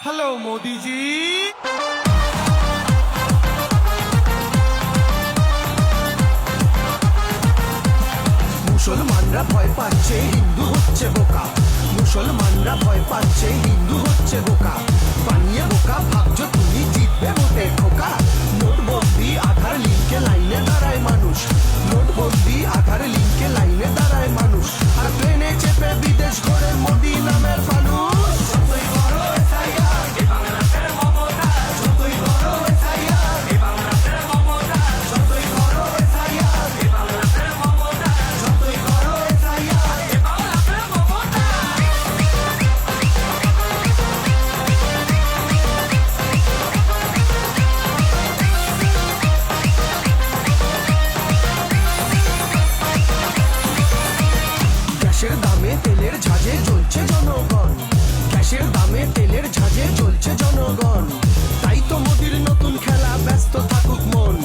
Hello Modi ji. মুসলমানরা ভয় পাচ্ছে হিন্দু হচ্ছে বোকা, মুসলমানরা ভয় পাচ্ছে হিন্দু হচ্ছে বোকা, বানিয়ে বোকা ভাবছো তুমি জিতবে ভোটে খোকা। নোটবন্দি আধার লিঙ্কে লাইনে দাঁড়ায় মানুষ, নোটবন্দি আধার লিঙ্কে লাইনে দাঁড়ায় মানুষ, আর প্লেনে চেপে বিদেশ ঘোরে মোদি নামের ফানুষ। যতই বড় SIR, এ বাংলাদেশের মমতা, যতই বড় SIR, এ বাংলাদেশের মমতা, যতই বড় SIR, এ বাংলাদেশের মমতা, যতই বড় SIR, এ বাংলাদেশের মমতা। গ্যাসের দামে তেলের ঝাঁঝে জ্বলছে জনগণ, গ্যাসের দামে তেলের ঝাঁঝে জ্বলছে জনগণ, তাই তো মোদির নতুন খেলা ব্যস্ত থাকুক মন।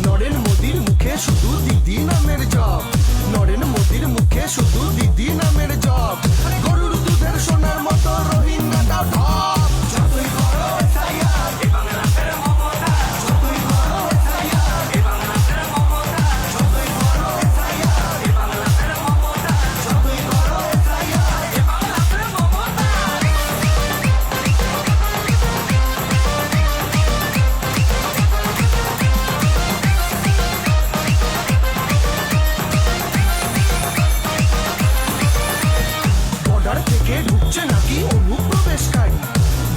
নরেন মোদির মুখে শুধু দিদি নামের জব, নরেন মোদির মুখে শুধু দিদি নামের জব, গরুর দুধের সোনার মতো রোহিঙ্গাটা ঢপ। যতই বড় SIR, এ বাংলাদেশের মমতা, যতই বড় SIR, এ বাংলাদেশের মমতা, যতই বড় SIR, এ বাংলাদেশের মমতা, যতই বড় SIR, এ বাংলাদেশের মমতা। বর্ডার থেকে ঢুকছে নাকি অনুপ্রবেশকারী,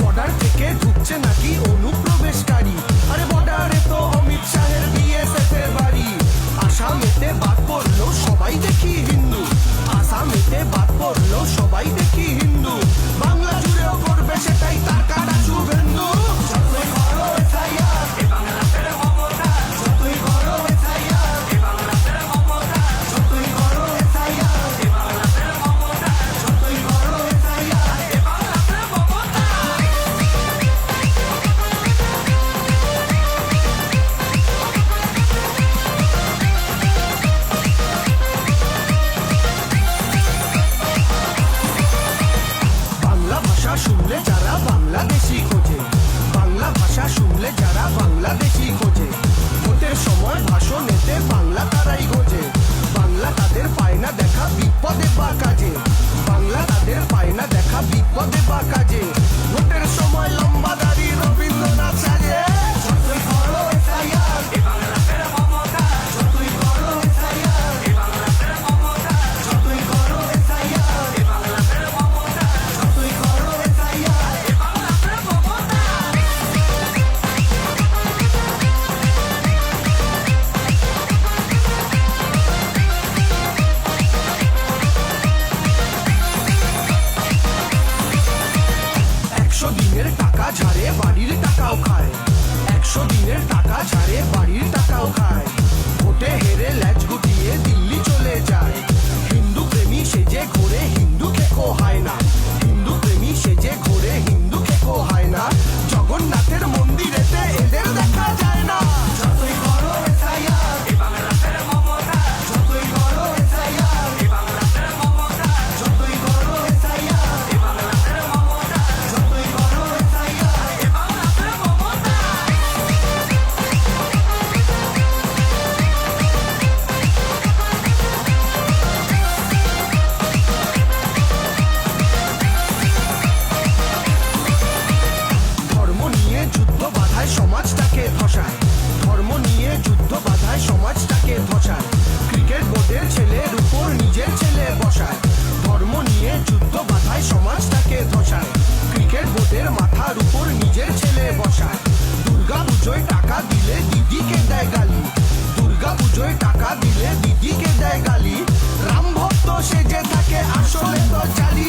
বর্ডার থেকে ঢুকছে নাকি অনুপ্রবেশকারী, আরে বর্ডারে তো অমিত শাহের BSF এর বাড়ি। আসামেতে বাদ পড়লো সবাই দেখি হিন্দু, আসামেতে বাদ পড়লো সবাই দেখি হিন্দু, বাংলা জুড়েও করবে সেটাই তার কাটা শুভেন্দু। যতই বড় SIR, এ বাংলাদেশের মমতা, যতই বড় SIR, এ বাংলাদেশের মমতা, যতই বড় SIR, এ বাংলাদেশের মমতা, যতই বড় SIR, এ বাংলাদেশের মমতা। বাংলা ভাষা শুনলে যারা বাংলাদেশি খোঁজে, বাংলা ভাষা শুনলে যারা বাংলাদেশি খোঁজে, ভোটের সময় ভাষণেতে বাংলা তারাই খোঁজে, বাংলা তাদের পায় না দেখা বিপদে বা কাজে, বাংলা তাদের পায় না দেখা বিপদে বা কাজে, ভোটের সময় লম্বা দাড়ি রবীন্দ্রনাথ সাজে। যতই বড় SIR, এ বাংলাদেশের মমতা, যতই বড় SIR, এ বাংলাদেশের মমতা, যতই বড় SIR, এ বাংলাদেশের মমতা, যতই বড় SIR, এ বাংলাদেশের মমতা। একশো দিনের টাকা ঝাড়ে বাড়ির টাকাও খায়, 100 দিনের টাকা ঝাড়ে বাড়ির টাকাও খায়, ভোটে হেরে ল্যাচ গুটিয়ে দিল্লি চলে যায়, হিন্দু প্রেমী সেজে ঘোরে হিন্দু খেকো হয় না, হিন্দু প্রেমী সেজে ঘোরে হিন্দু খেকো হয় না, জগন্নাথের মন্দিরেতে এদের দেখা যায় না। যতই বড় SIR, এ বাংলাদেশের মমতা, যতই বড় SIR, এ বাংলাদেশের মমতা, যতই বড় SIR, এ বাংলাদেশের মমতা, যতই বড় SIR, এ বাংলাদেশের মমতা। ধর্ম নিয়ে যুদ্ধ বাধায় সমাজটাকে ধসায়, ধর্ম নিয়ে যুদ্ধ বাধায় সমাজটাকে ধসায়, ক্রিকেট বোর্ডের ছেলের উপর নিজের ছেলে বসায়, ধর্ম নিয়ে যুদ্ধ বাধায় সমাজটাকে ধসায়, ক্রিকেট বোর্ডের মাথার উপর নিজের ছেলে বসায়, দুর্গা পুজোয় টাকা দিলে দিদিকে দেয় গালি, দুর্গা পুজোয় টাকা দিলে দিদিকে দেয় গালি, রাম ভক্ত সেজে থাকে আসলে তো জালি।